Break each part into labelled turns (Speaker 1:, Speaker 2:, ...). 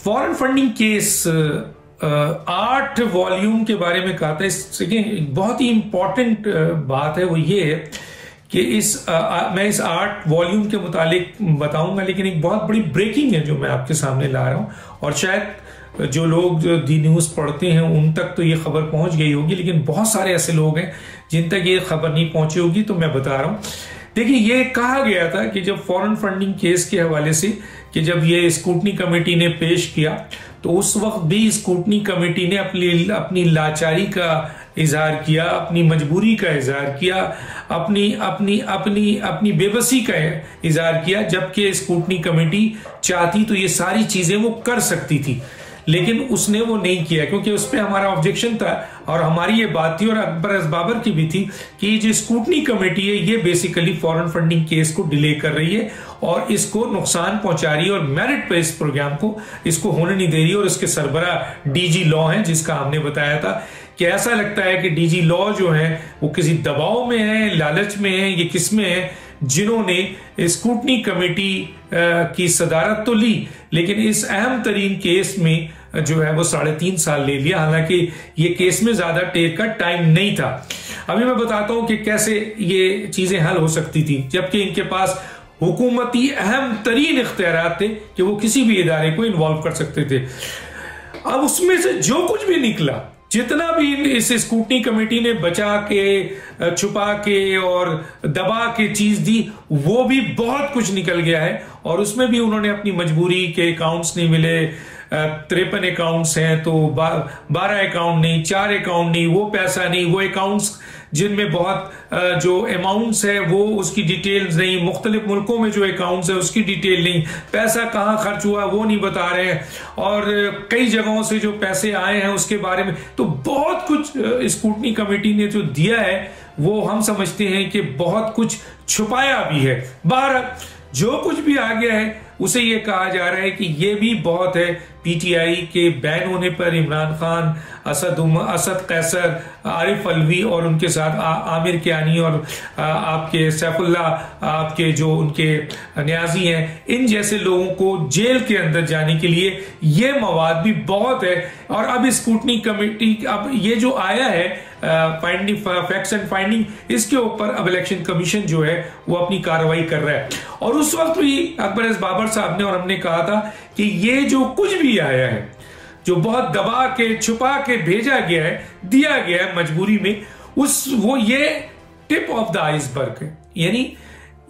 Speaker 1: Foreign funding case 8 volume के बारे में कहा था। एक बहुत ही इंपॉर्टेंट बात है, वो ये है कि मैं इस 8 वॉल्यूम के मुतालिक बताऊंगा, लेकिन एक बहुत बड़ी ब्रेकिंग है जो मैं आपके सामने ला रहा हूं, और शायद जो लोग दी न्यूज़ पढ़ते हैं उन तक तो ये खबर पहुंच गई होगी, लेकिन बहुत सारे ऐसे लोग हैं जिन तक ये खबर नहीं पहुंची होगी, तो मैं बता रहा हूं। देखिए, ये कहा गया था कि जब फॉरेन फंडिंग केस के हवाले से कि जब ये स्क्रूटनी कमेटी ने पेश किया, तो उस वक्त भी स्क्रूटनी कमेटी ने अपनी लाचारी का इजहार किया, अपनी मजबूरी का इजहार किया, अपनी बेबसी का इजहार किया, जबकि स्क्रूटनी कमेटी चाहती तो ये सारी चीजें वो कर सकती थी, लेकिन उसने वो नहीं किया, क्योंकि उस पर हमारा ऑब्जेक्शन था और हमारी ये बात थी और अकबर बाबर की भी थी कि जो स्क्रूटनी कमेटी है ये बेसिकली फॉरेन फंडिंग केस को डिले कर रही है और इसको नुकसान पहुंचा रही है और मेरिट पे इस प्रोग्राम को इसको होने नहीं दे रही है। और इसके सरबरा डीजी लॉ है, जिसका हमने बताया था कि ऐसा लगता है कि डीजी लॉ जो है वो किसी दबाव में है, लालच में है, ये किस में है, जिन्होंने स्क्रूटनी कमेटी की सदारत तो ली, लेकिन इस अहम तरीन केस में जो है वो 3.5 साल ले लिया, हालांकि ये केस में ज्यादा टेक का टाइम नहीं था। अभी मैं बताता हूं कि कैसे ये चीजें हल हो सकती थी, जबकि इनके पास हुकूमती अहम तरीन इख्तियारात थे कि वो किसी भी इदारे को इन्वॉल्व कर सकते थे। अब उसमें से जो कुछ भी निकला, जितना भी इस स्क्रूटनी कमेटी ने बचा के, छुपा के और दबा के चीज दी, वो भी बहुत कुछ निकल गया है। और उसमें भी उन्होंने अपनी मजबूरी के अकाउंट्स नहीं मिले, 53 अकाउंट्स हैं तो 12 अकाउंट नहीं, 4 अकाउंट नहीं, वो पैसा नहीं, वो अकाउंट्स जिनमें बहुत जो अमाउंट्स है वो उसकी डिटेल्स नहीं, मुख्तलिफ मुल्कों में जो अकाउंट्स है उसकी डिटेल नहीं, पैसा कहाँ खर्च हुआ वो नहीं बता रहे हैं, और कई जगहों से जो पैसे आए हैं उसके बारे में तो बहुत कुछ स्क्रूटनी कमेटी ने जो दिया है वो हम समझते हैं कि बहुत कुछ छुपाया भी है। बाहर जो कुछ भी आ गया है उसे ये कहा जा रहा है कि ये भी बहुत है। पीटीआई के बैन होने पर इमरान खान, असद कैसर, आरिफ अलवी और उनके साथ आमिर कियानी और आपके सैफुल्ला, आपके जो उनके न्याजी हैं, इन जैसे लोगों को जेल के अंदर जाने के लिए ये मवाद भी बहुत है। और अब स्क्रूटनी कमेटी, अब ये जो आया है फाइंडिंग, फैक्ट्स एंड फाइंडिंग, इसके ऊपर अब इलेक्शन कमीशन जो है वो अपनी कार्रवाई कर रहा है। और उस वक्त भी अकबर बाबर साहब ने और हमने कहा था कि ये जो कुछ भी आया है, जो बहुत दबा के छुपा के भेजा गया है, दिया गया है मजबूरी में, वो ये टिप ऑफ द आइसबर्ग है। यानी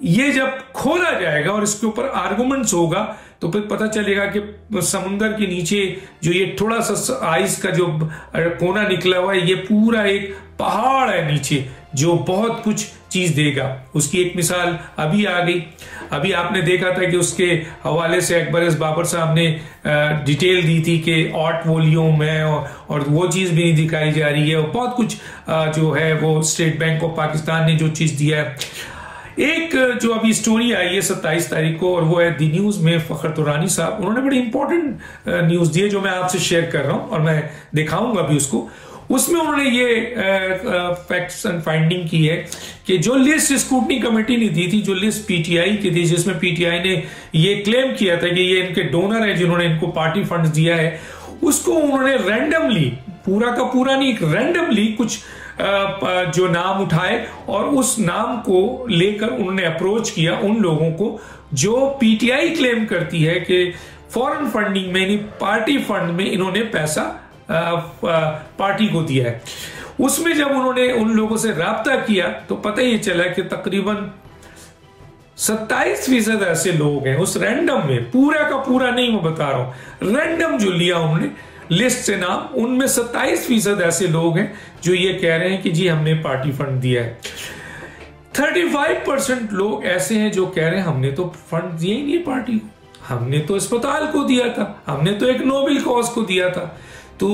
Speaker 1: ये जब खोला जाएगा और इसके ऊपर आर्गुमेंट्स होगा तो फिर पता चलेगा कि समुंदर के नीचे जो ये थोड़ा सा आइस का जो कोना निकला हुआ है, ये पूरा एक पहाड़ है नीचे जो बहुत कुछ चीज देगा। उसकी एक मिसाल अभी आ गई। अभी आपने देखा था कि उसके हवाले से अकबर बाबर साहब ने डिटेल दी थी कि 8 वॉल्यूम है और वो चीज भी नहीं दिखाई जा रही है, और बहुत कुछ जो है वो स्टेट बैंक ऑफ पाकिस्तान ने जो चीज दिया है। एक जो अभी स्टोरी आई है 27 तारीख को, और वो है दी न्यूज में फखर तुरानी साहब, उन्होंने बड़ी इंपॉर्टेंट न्यूज दी है जो मैं आपसे शेयर कर रहा हूं और मैं दिखाऊंगा भी उसको। उसमें उन्होंने ये फैक्ट्स एंड फाइंडिंग की है कि जो लिस्ट स्क्रूटनी कमेटी ने दी थी, जो लिस्ट पीटीआई की थी, जिसमें पीटीआई ने ये क्लेम किया था कि ये इनके डोनर है जिन्होंने इनको पार्टी फंड्स दिया है, उसको उन्होंने रैंडमली, पूरा का पूरा नहीं, रैंडमली कुछ जो नाम उठाए और उस नाम को लेकर उन्होंने अप्रोच किया उन लोगों को जो पीटीआई क्लेम करती है कि फॉरेन फंडिंग में, यानी पार्टी फंड में इन्होंने पैसा पार्टी को दिया है। उसमें जब उन्होंने उन लोगों से राब्ता किया तो पता ही चला कि तकरीबन 27% ऐसे लोग हैं उस रैंडम में, पूरा का पूरा नहीं मैं बता रहा हूं, रैंडम जो लिया उन्होंने लिस्ट से नाम, उनमें 27% ऐसे लोग हैं जो ये कह रहे हैं कि जी हमने पार्टी फंड दिया है। 35% लोग ऐसे हैं जो कह रहे हैं हमने तो फंड दिए ही नहीं पार्टी को, हमने तो अस्पताल को दिया था, हमने तो एक नोबेल कॉज को दिया था। तो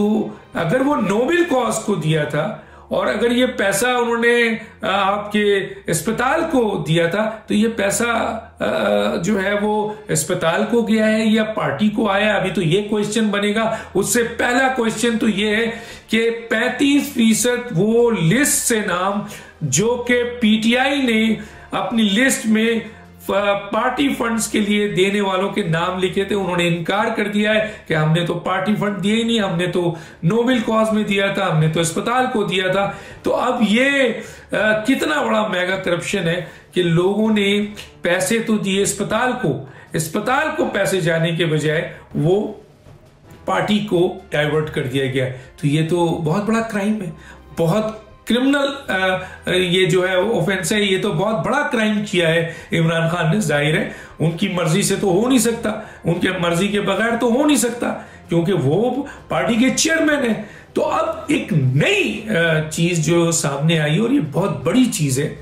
Speaker 1: अगर वो नोबेल कॉज को दिया था और अगर ये पैसा उन्होंने आपके अस्पताल को दिया था, तो ये पैसा जो है वो अस्पताल को गया है या पार्टी को आया, अभी तो ये क्वेश्चन बनेगा। उससे पहला क्वेश्चन तो ये है कि 35% वो लिस्ट से नाम जो कि पीटीआई ने अपनी लिस्ट में पार्टी फंड्स के लिए देने वालों के नाम लिखे थे, उन्होंने इनकार कर दिया है कि हमने तो पार्टी फंड दिए ही नहीं, हमने तो नोबेल कॉज में दिया था, हमने तो अस्पताल को दिया था। तो अब ये कितना बड़ा मेगा करप्शन है कि लोगों ने पैसे तो दिए अस्पताल को पैसे जाने के बजाय वो पार्टी को डाइवर्ट कर दिया गया। तो ये तो बहुत बड़ा क्राइम है, बहुत क्रिमिनल ये जो है ऑफेंस है, ये तो बहुत बड़ा क्राइम किया है इमरान खान ने। जाहिर है उनकी मर्जी से तो हो नहीं सकता, उनके मर्जी के बगैर तो हो नहीं सकता, क्योंकि वो पार्टी के चेयरमैन है। तो अब एक नई चीज जो सामने आई, और ये बहुत बड़ी चीज है,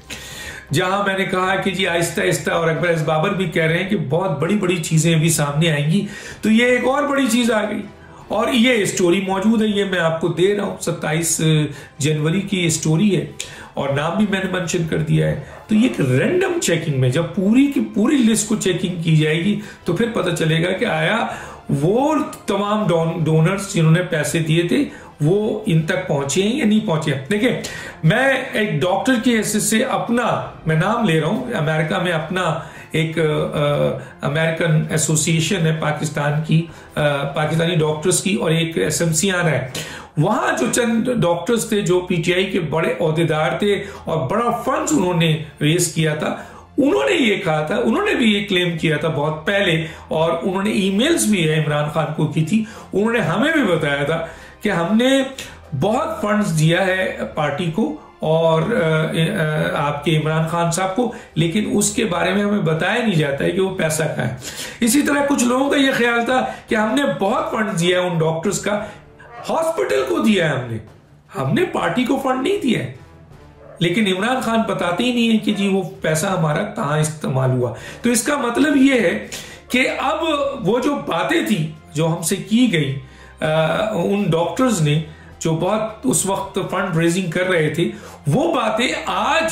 Speaker 1: जहां मैंने कहा कि जी आहिस्ता आहिस्ता, और अकबर एस बाबर भी कह रहे हैं कि बहुत बड़ी बड़ी चीजें अभी सामने आएंगी। तो ये एक और बड़ी चीज आ गई, और ये स्टोरी मौजूद है, ये मैं आपको दे रहा हूं, 27 जनवरी की स्टोरी है, और नाम भी मैंने मेंशन कर दिया है। तो ये एक रैंडम चेकिंग में जब पूरी की पूरी लिस्ट को चेकिंग की जाएगी तो फिर पता चलेगा कि आया वो तमाम डोनर्स जिन्होंने पैसे दिए थे वो इन तक पहुंचे हैं या नहीं पहुंचे। देखिए, मैं एक डॉक्टर की हैसियत से अपना, मैं नाम ले रहा हूं, अमेरिका में अपना एक अमेरिकन एसोसिएशन है पाकिस्तान की, पाकिस्तानी डॉक्टर्स की, और एक SMCR है। वहां जो चंद डॉक्टर्स थे जो PTI के बड़े ओहदेदार थे और बड़ा फंड्स उन्होंने रेस किया था, उन्होंने ये कहा था, उन्होंने भी ये क्लेम किया था बहुत पहले, और उन्होंने ईमेल्स भी है इमरान खान को की थी। उन्होंने हमें भी बताया था कि हमने बहुत फंड्स दिया है पार्टी को और आपके इमरान खान साहब को, लेकिन उसके बारे में हमें बताया नहीं जाता है कि वो पैसा कहाँ है। इसी तरह कुछ लोगों का ये ख्याल था कि हमने बहुत फंड दिया है उन डॉक्टर्स का, हॉस्पिटल को दिया है हमने पार्टी को फंड नहीं दिया है। लेकिन इमरान खान बताते ही नहीं है कि जी वो पैसा हमारा कहां इस्तेमाल हुआ। तो इसका मतलब ये है कि अब वो जो बातें थी जो हमसे की गई उन डॉक्टर्स ने जो बहुत उस वक्त फंड रेजिंग कर रहे थे, वो बातें आज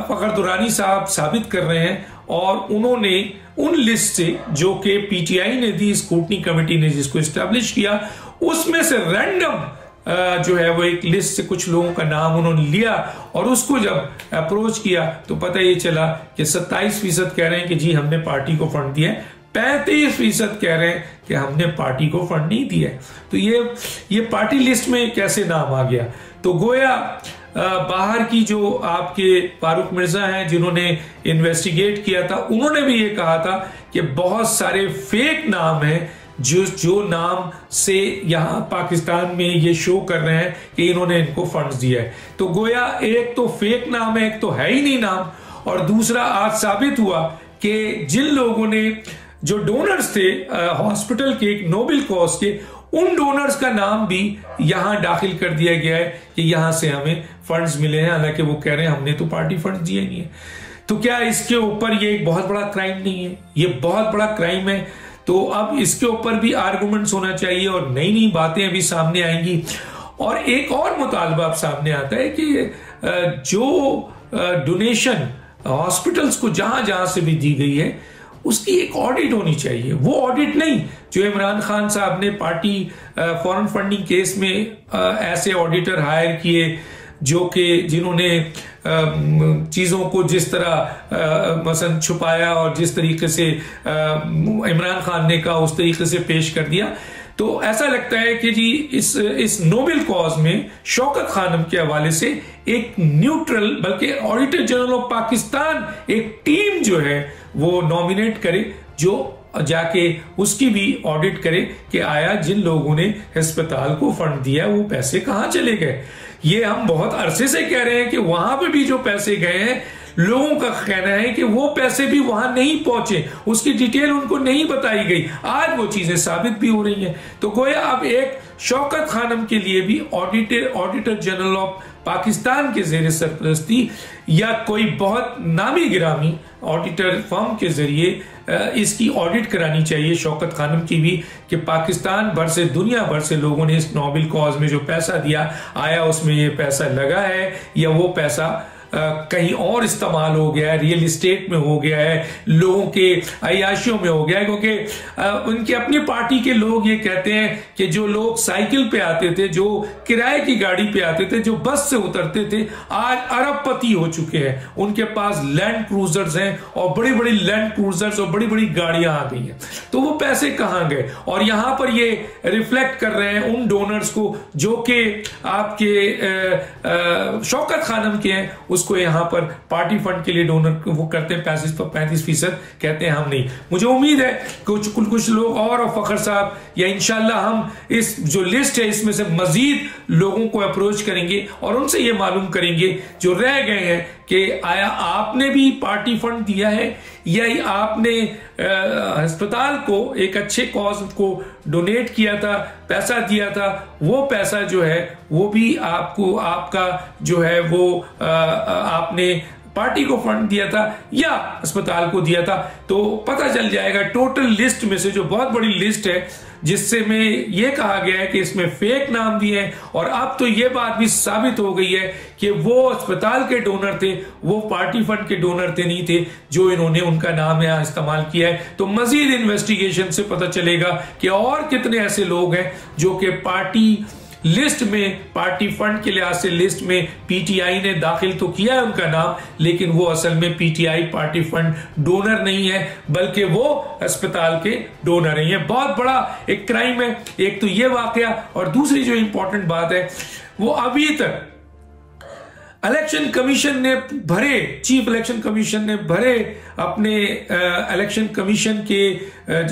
Speaker 1: फखर दुरानी साहब साबित कर रहे हैं, और उन्होंने उन लिस्ट से जो कि PTI ने दी, स्क्रूटनी कमेटी ने जिसको एस्टैब्लिश किया, उसमें से रैंडम जो है वो एक लिस्ट से कुछ लोगों का नाम उन्होंने लिया, और उसको जब अप्रोच किया तो पता ये चला कि 27% कह रहे हैं कि जी हमने पार्टी को फंड दिया है, 35% कह रहे हैं कि हमने पार्टी को फंड नहीं दिया। तो ये पार्टी लिस्ट में कैसे नाम आ गया? तो गोया बाहर की जो आपके फारूक मिर्जा हैं जिन्होंने इन्वेस्टिगेट किया था, उन्होंने भी ये कहा था कि बहुत सारे फेक नाम हैं जो नाम से यहां पाकिस्तान में ये शो कर रहे हैं कि इन्होंने इनको फंड्स दिया है। तो गोया एक तो फेक नाम है, एक तो है ही नहीं नाम, और दूसरा आज साबित हुआ कि जिन लोगों ने जो डोनर्स थे हॉस्पिटल के एक नोबेल कॉज के, उन डोनर्स का नाम भी यहां दाखिल कर दिया गया है कि यहां से हमें फंड्स मिले हैं, हालांकि वो कह रहे हैं हमने तो पार्टी फंड्स दिए नहीं है। तो क्या इसके ऊपर ये एक बहुत बड़ा क्राइम नहीं है? ये बहुत बड़ा क्राइम है। तो अब इसके ऊपर भी आर्गुमेंट्स होना चाहिए और नई नई बातें अभी सामने आएंगी। और एक और मुतालबा अब सामने आता है कि जो डोनेशन हॉस्पिटल्स को जहां जहां से भी दी गई है उसकी एक ऑडिट होनी चाहिए। वो ऑडिट नहीं जो इमरान खान साहब ने पार्टी फॉरेन फंडिंग केस में ऐसे ऑडिटर हायर किए जो कि जिन्होंने चीजों को जिस तरह मसलन छुपाया और जिस तरीके से इमरान खान ने कहा उस तरीके से पेश कर दिया। तो ऐसा लगता है कि जी इस नोबेल कॉज में शौकत खानम के हवाले से एक न्यूट्रल, बल्कि ऑडिटर जनरल ऑफ पाकिस्तान एक टीम जो है वो नॉमिनेट करे, जो जाके उसकी भी ऑडिट करे कि आया जिन लोगों ने अस्पताल को फंड दिया वो पैसे कहां चले गए। ये हम बहुत अरसे से कह रहे हैं कि वहां पे भी जो पैसे गए हैं, लोगों का कहना है कि वो पैसे भी वहां नहीं पहुंचे, उसकी डिटेल उनको नहीं बताई गई। आज वो चीजें साबित भी हो रही हैं। तो गोया अब एक शौकत खानम के लिए भी ऑडिटर जनरल ऑफ पाकिस्तान के जेर सरपरस्ती या कोई बहुत नामी गिरामी ऑडिटर फर्म के जरिए इसकी ऑडिट करानी चाहिए शौकत खानम की भी, कि पाकिस्तान भर से, दुनिया भर से लोगों ने इस नोबेल कॉज में जो पैसा दिया, आया उसमें ये पैसा लगा है या वो पैसा कहीं और इस्तेमाल हो गया है, रियल इस्टेट में हो गया है, लोगों के अय्याशियों में हो गया है। क्योंकि उनकी अपनी पार्टी के लोग ये कहते हैं कि जो लोग साइकिल पे आते थे, जो किराए की गाड़ी पे आते थे, जो बस से उतरते थे, आज अरबपति हो चुके हैं। उनके पास लैंड क्रूजर्स हैं और बड़ी बड़ी लैंड क्रूजर्स और बड़ी बड़ी गाड़ियां आ गई हैं। तो वो पैसे कहां गए? और यहां पर ये रिफ्लेक्ट कर रहे हैं उन डोनर्स को जो कि आपके शौकत खानम के हैं, उसको यहां पर पार्टी फंड के लिए डोनर वो करते हैं 35% कहते हैं हम नहीं। मुझे उम्मीद है कुछ लोग और फखर साहब या इंशाल्लाह हम इस जो लिस्ट है इसमें से मजीद लोगों को अप्रोच करेंगे और उनसे ये मालूम करेंगे जो रह गए हैं कि आया आपने भी पार्टी फंड दिया है या आपने अस्पताल को एक अच्छे कॉज को डोनेट किया था, पैसा दिया था, वो पैसा जो है वो भी आपको आपका जो है वो आपने पार्टी को फंड दिया था या अस्पताल को दिया था। तो पता चल जाएगा टोटल लिस्ट में से, जो बहुत बड़ी लिस्ट है जिससे में ये कहा गया है कि इसमें फेक नाम दिए हैं। और अब तो ये बात भी साबित हो गई है कि वो अस्पताल के डोनर थे, वो पार्टी फंड के डोनर थे नहीं थे जो इन्होंने उनका नाम यहां इस्तेमाल किया है। तो मजीद इन्वेस्टिगेशन से पता चलेगा कि और कितने ऐसे लोग हैं जो कि पार्टी लिस्ट में, पार्टी फंड के लिहाज से लिस्ट में पीटीआई ने दाखिल तो किया है उनका नाम, लेकिन वो असल में पीटीआई पार्टी फंड डोनर नहीं है बल्कि वो अस्पताल के डोनर हैं। ये बहुत बड़ा एक क्राइम है। एक तो ये वाकया, और दूसरी जो इंपॉर्टेंट बात है वो अभी तक इलेक्शन कमीशन ने भरे, चीफ इलेक्शन कमीशन ने भरे अपने इलेक्शन कमीशन के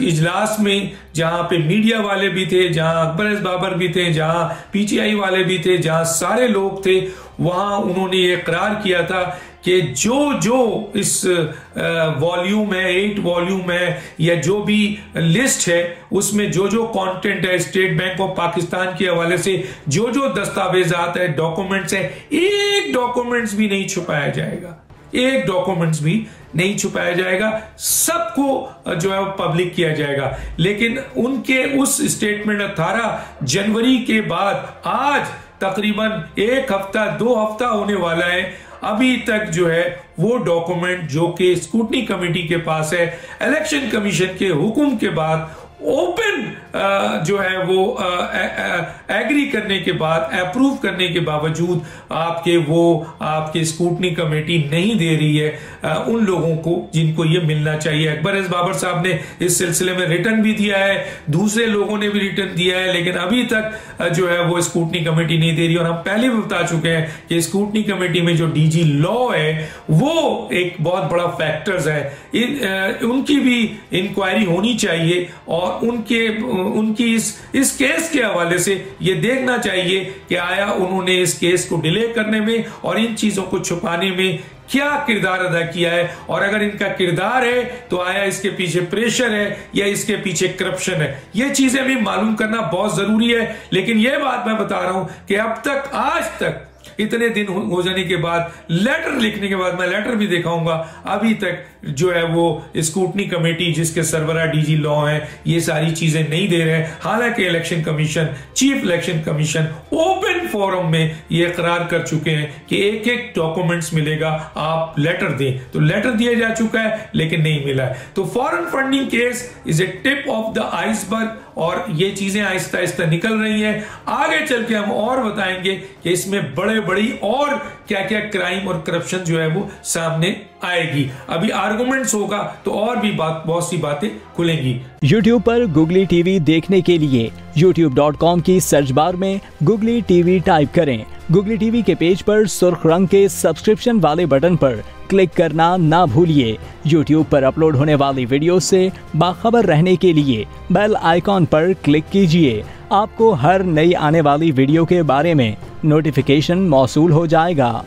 Speaker 1: इजलास में, जहां पे मीडिया वाले भी थे, जहां अकबर एस बाबर भी थे, जहां पीटीआई वाले भी थे, जहां सारे लोग थे, वहां उन्होंने ये इकरार किया था कि जो इस वॉल्यूम है, 8 वॉल्यूम है या जो भी लिस्ट है उसमें जो कंटेंट है स्टेट बैंक ऑफ पाकिस्तान के हवाले से जो दस्तावेजात है, डॉक्यूमेंट्स है, एक डॉक्यूमेंट्स भी नहीं छुपाया जाएगा, एक डॉक्यूमेंट्स भी नहीं छुपाया जाएगा, सबको जो है वो पब्लिक किया जाएगा। लेकिन उनके उस स्टेटमेंट 18 जनवरी के बाद आज तकरीबन 1 हफ्ता 2 हफ्ता होने वाला है, अभी तक जो है वो डॉक्यूमेंट जो कि स्क्रूटनी कमेटी के पास है, इलेक्शन कमीशन के हुक्म के बाद ओपन जो है वो एग्री करने के बाद, अप्रूव करने के बावजूद आपके स्क्रूटनी कमेटी नहीं दे रही है उन लोगों को जिनको ये मिलना चाहिए। अकबर एस बाबर साहब ने इस सिलसिले में रिटर्न भी दिया है, दूसरे लोगों ने भी रिटर्न दिया है, लेकिन अभी तक जो है वो स्क्रूटनी कमेटी नहीं दे रही। और हम पहले भी बता चुके हैं कि स्क्रूटनी कमेटी में जो डीजी लॉ है वो एक बहुत बड़ा फैक्टर्स है, उनकी भी इंक्वायरी होनी चाहिए और उनकी इस केस के हवाले से ये देखना चाहिए कि आया उन्होंने इस केस को डिले करने में और इन चीजों को छुपाने में क्या किरदार अदा किया है, और अगर इनका किरदार है तो आया इसके पीछे प्रेशर है या इसके पीछे करप्शन है। ये चीजें भी मालूम करना बहुत जरूरी है। लेकिन यह बात मैं बता रहा हूं कि अब तक, आज तक, इतने दिन हो जाने के बाद, लेटर लिखने के बाद, मैं लेटर भी दिखाऊंगा, अभी तक जो है वो स्क्रूटनी कमेटी जिसके सरबरा डीजी लॉ है ये सारी चीजें नहीं दे रहे। हालांकि election commission, chief election commission open forum में ये इकरार कर चुके हैं कि एक एक डॉक्यूमेंट्स मिलेगा, आप लेटर दें। तो लेटर दिया जा चुका है लेकिन नहीं मिला है। तो foreign funding case is a tip of the iceberg और ये चीजें आहिस्ता आहिस्ता निकल रही हैं। आगे चल के हम और बताएंगे कि इसमें बड़ी और क्या क्या क्राइम और करप्शन जो है वो सामने आएगी। अभी आर्गुमेंट्स होगा तो और भी बहुत सी बातें खुलेंगी।
Speaker 2: YouTube पर गुगली टीवी देखने के लिए youtube.com की सर्च बार में गुगली टीवी टाइप करें। गुगली टीवी के पेज पर सुर्ख रंग के सब्सक्रिप्शन वाले बटन पर क्लिक करना ना भूलिए। YouTube पर अपलोड होने वाली वीडियो से बाखबर रहने के लिए बेल आइकॉन पर क्लिक कीजिए। आपको हर नई आने वाली वीडियो के बारे में नोटिफिकेशन मौसूल हो जाएगा।